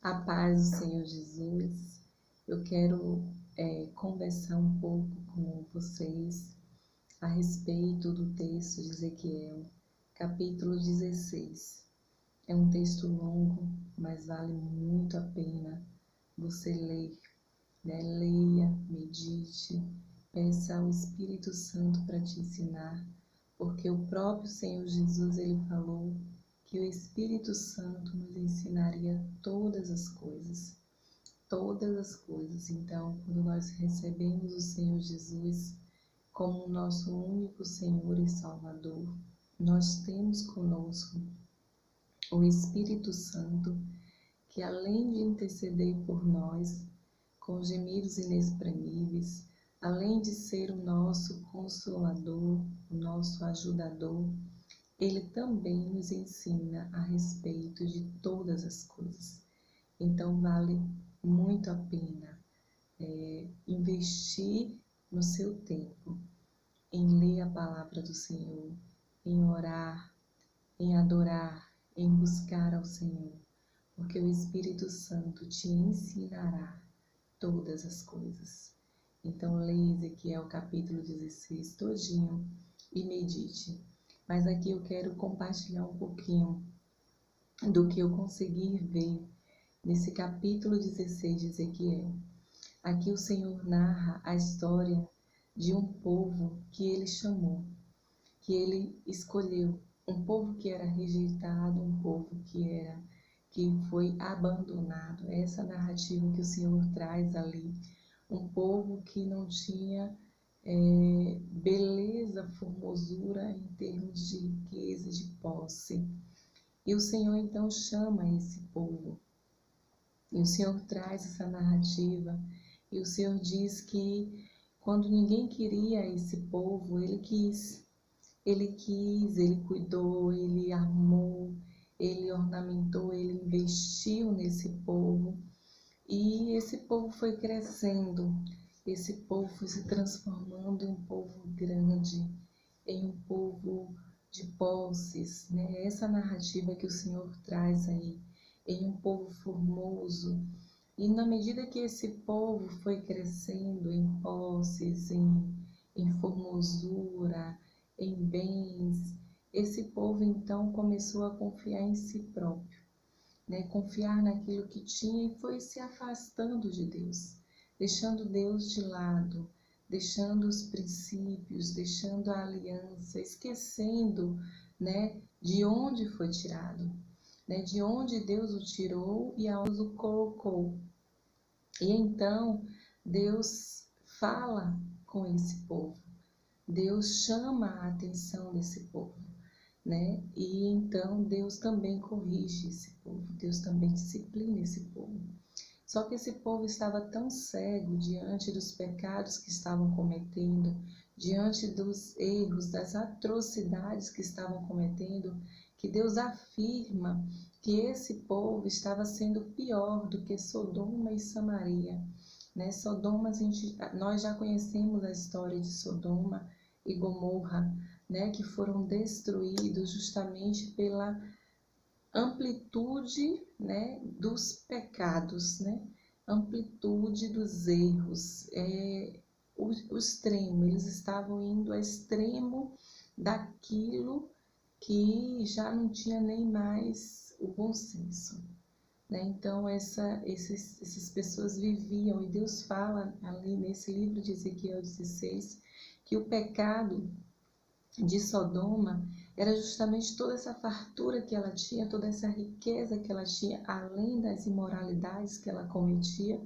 A paz do Senhor Jesus. Eu quero conversar um pouco com vocês a respeito do texto de Ezequiel, capítulo 16. É um texto longo, mas vale muito a pena você ler, né? Leia, medite, peça ao Espírito Santo para te ensinar, porque o próprio Senhor Jesus, ele falou que o Espírito Santo nos ensinaria todas as coisas. Todas as coisas. Então, quando nós recebemos o Senhor Jesus como o nosso único Senhor e Salvador, nós temos conosco o Espírito Santo, que além de interceder por nós, com gemidos inexprimíveis, além de ser o nosso Consolador, o nosso ajudador, ele também nos ensina a respeito de todas as coisas. Então vale muito a pena investir no seu tempo em ler a palavra do Senhor, em orar, em adorar, em buscar ao Senhor, porque o Espírito Santo te ensinará todas as coisas. Então leia Ezequiel capítulo 16 todinho e medite. Mas aqui eu quero compartilhar um pouquinho do que eu consegui ver nesse capítulo 16 de Ezequiel. Aqui o Senhor narra a história de um povo que ele chamou, que ele escolheu, um povo que era rejeitado, um povo que foi abandonado. Essa narrativa que o Senhor traz ali, um povo que não tinha beleza, formosura em termos de riqueza, de posse. E o Senhor então chama esse povo. E o Senhor traz essa narrativa. E o Senhor diz que quando ninguém queria esse povo, Ele quis, Ele cuidou, Ele armou, Ele ornamentou, Ele investiu nesse povo. E esse povo foi crescendo. Esse povo foi se transformando em um povo grande, em um povo de posses, né? Essa narrativa que o Senhor traz aí, em um povo formoso. E na medida que esse povo foi crescendo em posses, em formosura, em bens, esse povo então começou a confiar em si próprio, né? Confiar naquilo que tinha e foi se afastando de Deus, deixando Deus de lado, deixando os princípios, deixando a aliança, esquecendo, né, de onde foi tirado, né, de onde Deus o tirou e aonde o colocou. E então Deus fala com esse povo, Deus chama a atenção desse povo, né? E então Deus também corrige esse povo, Deus também disciplina esse povo. Só que esse povo estava tão cego diante dos pecados que estavam cometendo, diante dos erros, das atrocidades que estavam cometendo, que Deus afirma que esse povo estava sendo pior do que Sodoma e Samaria, né? Sodoma, nós já conhecemos a história de Sodoma e Gomorra, né? Que foram destruídos justamente pela amplitude, né, dos pecados, né? Amplitude dos erros, o extremo, eles estavam indo ao extremo daquilo que já não tinha nem mais o bom senso, né? Então essas pessoas viviam, e Deus fala ali nesse livro de Ezequiel 16 que o pecado de Sodoma era justamente toda essa fartura que ela tinha, toda essa riqueza que ela tinha, além das imoralidades que ela cometia,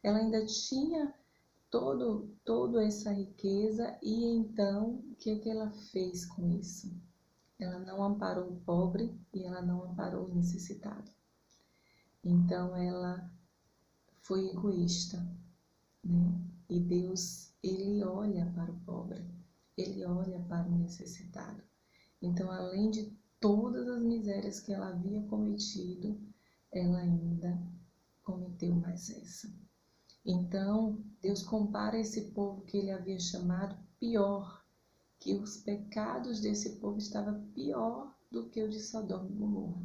ela ainda tinha toda essa riqueza. E então, o que ela fez com isso? Ela não amparou o pobre e ela não amparou o necessitado. Então, ela foi egoísta, né? E Deus, Ele olha para o pobre, Ele olha para o necessitado. Então, além de todas as misérias que ela havia cometido, ela ainda cometeu mais essa. Então, Deus compara esse povo que Ele havia chamado pior, que os pecados desse povo estavam pior do que o de Sodoma e Gomorra.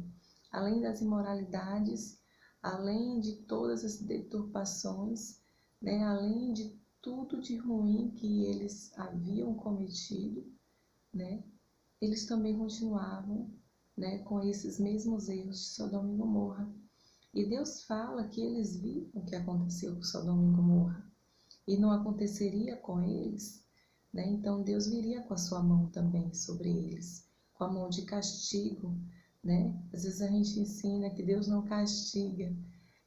Além das imoralidades, além de todas as deturpações, né, além de tudo de ruim que eles haviam cometido, né, eles também continuavam, né, com esses mesmos erros de Sodoma e Gomorra. E Deus fala que eles viram o que aconteceu com Sodoma e Gomorra e não aconteceria com eles, né? Então Deus viria com a sua mão também sobre eles, com a mão de castigo, né? Às vezes a gente ensina que Deus não castiga,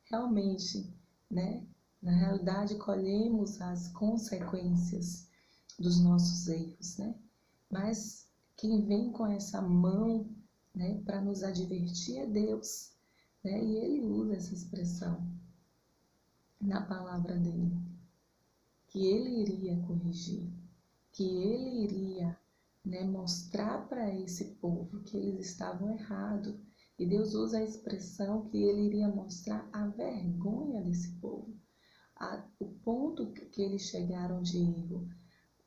realmente, né? Na realidade colhemos as consequências dos nossos erros, né? Mas quem vem com essa mão, né, para nos advertir é Deus, né? E Ele usa essa expressão na palavra dele, que Ele iria corrigir, que Ele iria, né, mostrar para esse povo que eles estavam errados. E Deus usa a expressão que Ele iria mostrar a vergonha desse povo, o ponto que eles chegaram de erro,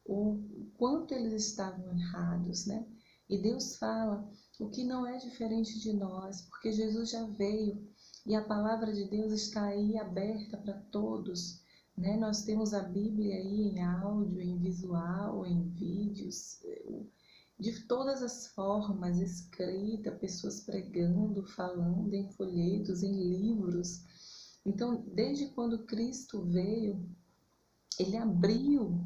o quanto eles estavam errados, né? E Deus fala o que não é diferente de nós, porque Jesus já veio e a palavra de Deus está aí aberta para todos, né? Nós temos a Bíblia aí em áudio, em visual, em vídeos, de todas as formas, escrita, pessoas pregando, falando em folhetos, em livros. Então, desde quando Cristo veio, Ele abriu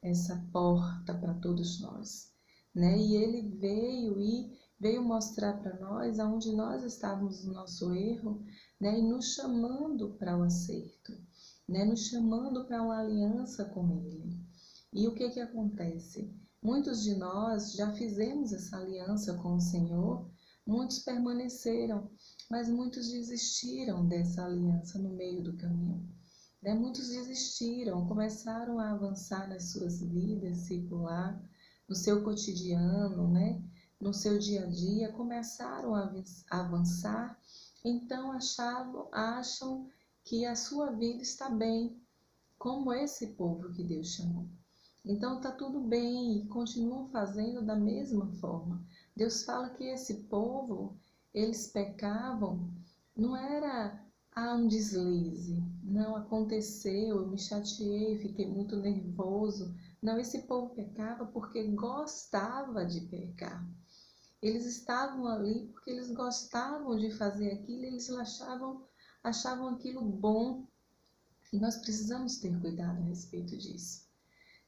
essa porta para todos nós, né? E Ele veio mostrar para nós aonde nós estávamos no nosso erro, né? E nos chamando para o acerto, né? Nos chamando para uma aliança com Ele. E o que acontece? Muitos de nós já fizemos essa aliança com o Senhor, muitos permaneceram, mas muitos desistiram dessa aliança no meio do caminho. Né? Muitos desistiram, começaram a avançar nas suas vidas secular, no seu cotidiano, né? No seu dia a dia, começaram a avançar, então acham que a sua vida está bem, como esse povo que Deus chamou. Então está tudo bem e continuam fazendo da mesma forma. Deus fala que esse povo, eles pecavam, não era um deslize, não aconteceu, eu me chateei, fiquei muito nervoso. Não, esse povo pecava porque gostava de pecar. Eles estavam ali porque eles gostavam de fazer aquilo, eles achavam aquilo bom. E nós precisamos ter cuidado a respeito disso,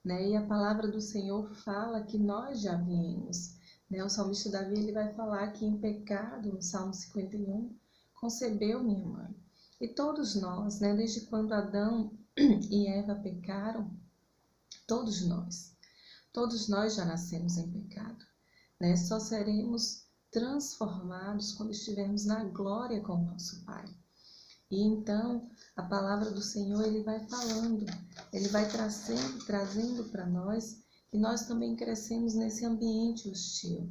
né? E a palavra do Senhor fala que nós já viemos, né? O salmista Davi, ele vai falar que em pecado, no Salmo 51, concebeu minha mãe. E todos nós, né? Desde quando Adão e Eva pecaram, todos nós já nascemos em pecado, né? Só seremos transformados quando estivermos na glória com o nosso Pai. E então, a palavra do Senhor, Ele vai falando, Ele vai trazendo para nós que nós também crescemos nesse ambiente hostil,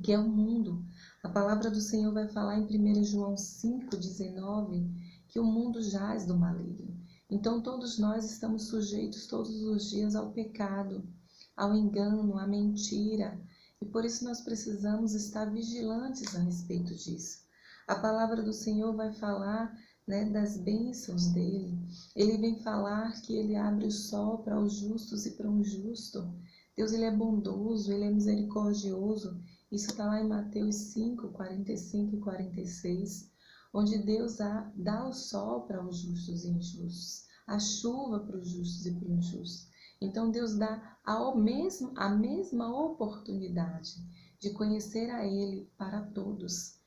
que é o mundo. A palavra do Senhor vai falar em 1 João 5,19, que o mundo jaz do maligno. Então, todos nós estamos sujeitos todos os dias ao pecado, ao engano, à mentira. E por isso nós precisamos estar vigilantes a respeito disso. A palavra do Senhor vai falar, né, das bênçãos dele. Ele vem falar que ele abre o sol para os justos e para o injusto. Deus, ele é bondoso, ele é misericordioso. Isso está lá em Mateus 5, 45 e 46, onde Deus dá o sol para os justos e injustos, a chuva para os justos e para os injustos. Então Deus dá a mesma oportunidade de conhecer a Ele para todos,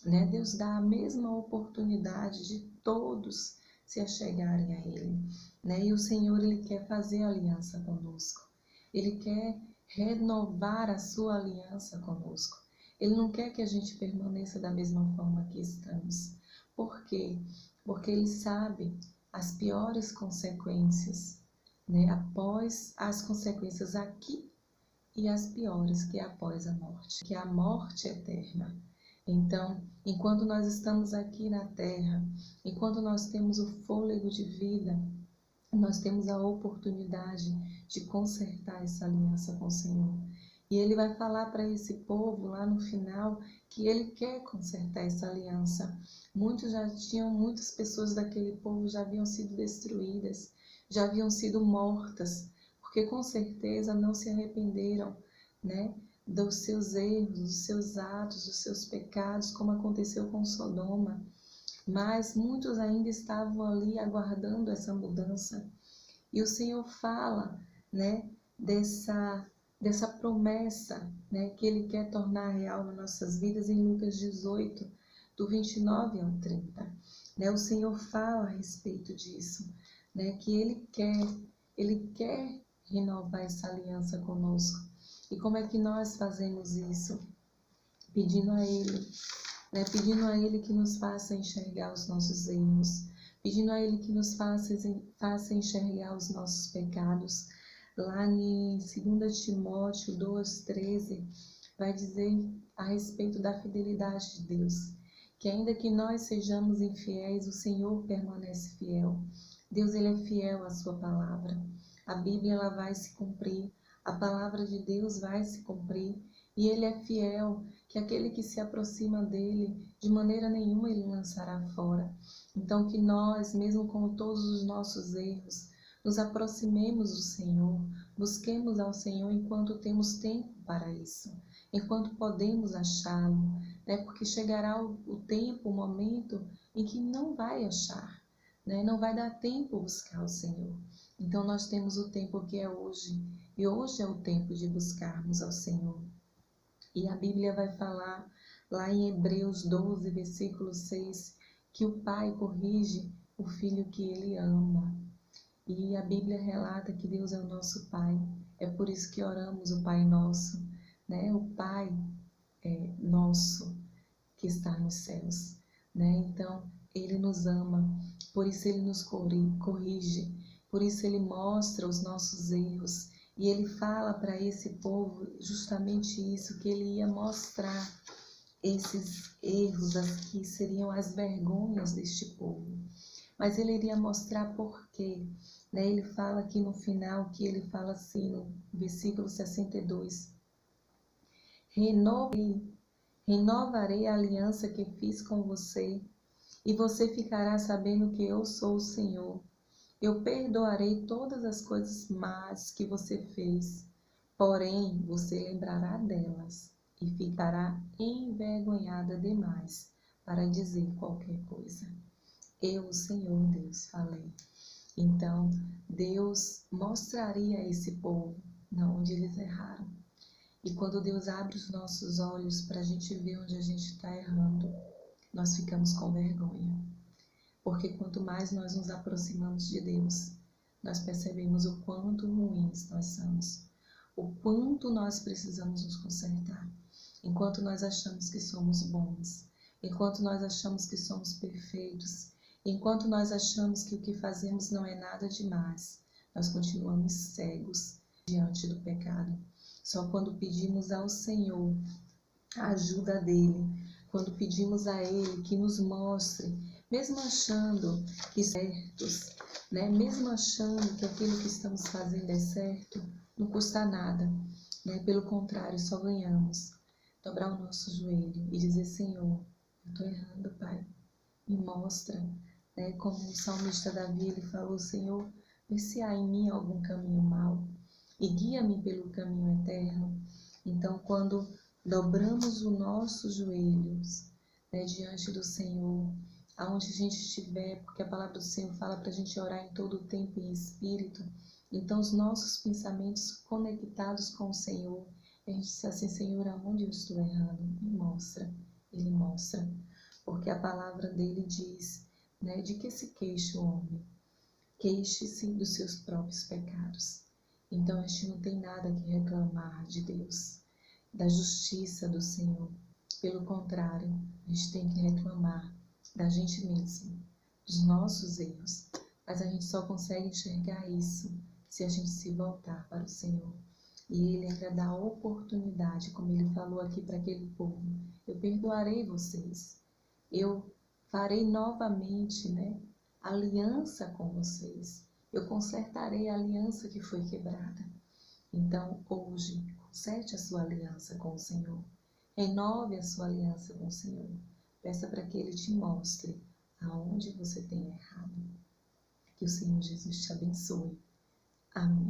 né? Deus dá a mesma oportunidade de todos se achegarem a Ele, né? E o Senhor, Ele quer fazer aliança conosco. Ele quer renovar a sua aliança conosco. Ele não quer que a gente permaneça da mesma forma que estamos. Por quê? Porque Ele sabe as piores consequências, né? Após as consequências aqui e as piores, que é após a morte, que é a morte eterna. Então, enquanto nós estamos aqui na terra, enquanto nós temos o fôlego de vida, nós temos a oportunidade de consertar essa aliança com o Senhor. E ele vai falar para esse povo lá no final que ele quer consertar essa aliança. Muitas pessoas daquele povo já haviam sido destruídas, já haviam sido mortas, porque com certeza não se arrependeram, né, dos seus erros, dos seus atos, dos seus pecados, como aconteceu com Sodoma. Mas muitos ainda estavam ali aguardando essa mudança. E o Senhor fala, né, dessa promessa, né, que Ele quer tornar real nas nossas vidas em Lucas 18, do 29 ao 30. Né, o Senhor fala a respeito disso, né, que Ele quer renovar essa aliança conosco. E como é que nós fazemos isso? Pedindo a Ele, né, pedindo a Ele que nos faça enxergar os nossos erros, pedindo a Ele que nos faça enxergar os nossos pecados. Lá em 2 Timóteo 2,13, vai dizer a respeito da fidelidade de Deus, que ainda que nós sejamos infiéis, o Senhor permanece fiel. Deus, Ele é fiel à sua palavra. A Bíblia, ela vai se cumprir, a palavra de Deus vai se cumprir, e Ele é fiel, que aquele que se aproxima dele, de maneira nenhuma Ele lançará fora. Então, que nós, mesmo com todos os nossos erros, nos aproximemos do Senhor, busquemos ao Senhor enquanto temos tempo para isso, enquanto podemos achá-lo, né? Porque chegará o tempo, o momento em que não vai achar, né? Não vai dar tempo buscar o Senhor. Então nós temos o tempo que é hoje, e hoje é o tempo de buscarmos ao Senhor. E a Bíblia vai falar lá em Hebreus 12, versículo 6, que o pai corrige o filho que ele ama. E a Bíblia relata que Deus é o nosso Pai. É por isso que oramos o Pai Nosso, né? O Pai é nosso que está nos céus, né? Então, Ele nos ama, por isso Ele nos corrige, por isso Ele mostra os nossos erros. E Ele fala para esse povo justamente isso, que Ele ia mostrar esses erros, que seriam as vergonhas deste povo. Mas Ele iria mostrar por quê. Né? Ele fala aqui no final, que Ele fala assim no versículo 62. Renovarei a aliança que fiz com você, e você ficará sabendo que eu sou o Senhor. Eu perdoarei todas as coisas más que você fez, porém você lembrará delas e ficará envergonhada demais para dizer qualquer coisa. Eu, o Senhor Deus, falei. Então, Deus mostraria a esse povo onde eles erraram. E quando Deus abre os nossos olhos para a gente ver onde a gente está errando, nós ficamos com vergonha. Porque quanto mais nós nos aproximamos de Deus, nós percebemos o quanto ruins nós somos, o quanto nós precisamos nos consertar. Enquanto nós achamos que somos bons, enquanto nós achamos que somos perfeitos, enquanto nós achamos que o que fazemos não é nada demais, nós continuamos cegos diante do pecado. Só quando pedimos ao Senhor a ajuda dEle, quando pedimos a Ele que nos mostre, mesmo achando que certos, né? Mesmo achando que aquilo que estamos fazendo é certo, não custa nada, né? Pelo contrário, só ganhamos. Dobrar o nosso joelho e dizer: Senhor, eu estou errando, Pai, me mostra. Né? Como o salmista Davi, ele falou: Senhor, vê se há em mim algum caminho mau e guia-me pelo caminho eterno. Então, quando dobramos os nossos joelhos, né, diante do Senhor, aonde a gente estiver, porque a palavra do Senhor fala para a gente orar em todo o tempo em espírito, então os nossos pensamentos conectados com o Senhor, a gente diz assim: Senhor, aonde eu estou errando? Me mostra. Ele mostra, porque a palavra dele diz, né, de que se queixa o homem? Queixe-se dos seus próprios pecados. Então a gente não tem nada que reclamar de Deus, da justiça do Senhor. Pelo contrário, a gente tem que reclamar da gente mesmo, dos nossos erros. Mas a gente só consegue enxergar isso se a gente se voltar para o Senhor. E Ele ainda dá a oportunidade, como Ele falou aqui para aquele povo: eu perdoarei vocês, eu farei novamente, né, aliança com vocês. Eu consertarei a aliança que foi quebrada. Então, hoje, Conserte a sua aliança com o Senhor. Renove a sua aliança com o Senhor. Peça para que Ele te mostre aonde você tem errado. Que o Senhor Jesus te abençoe. Amém.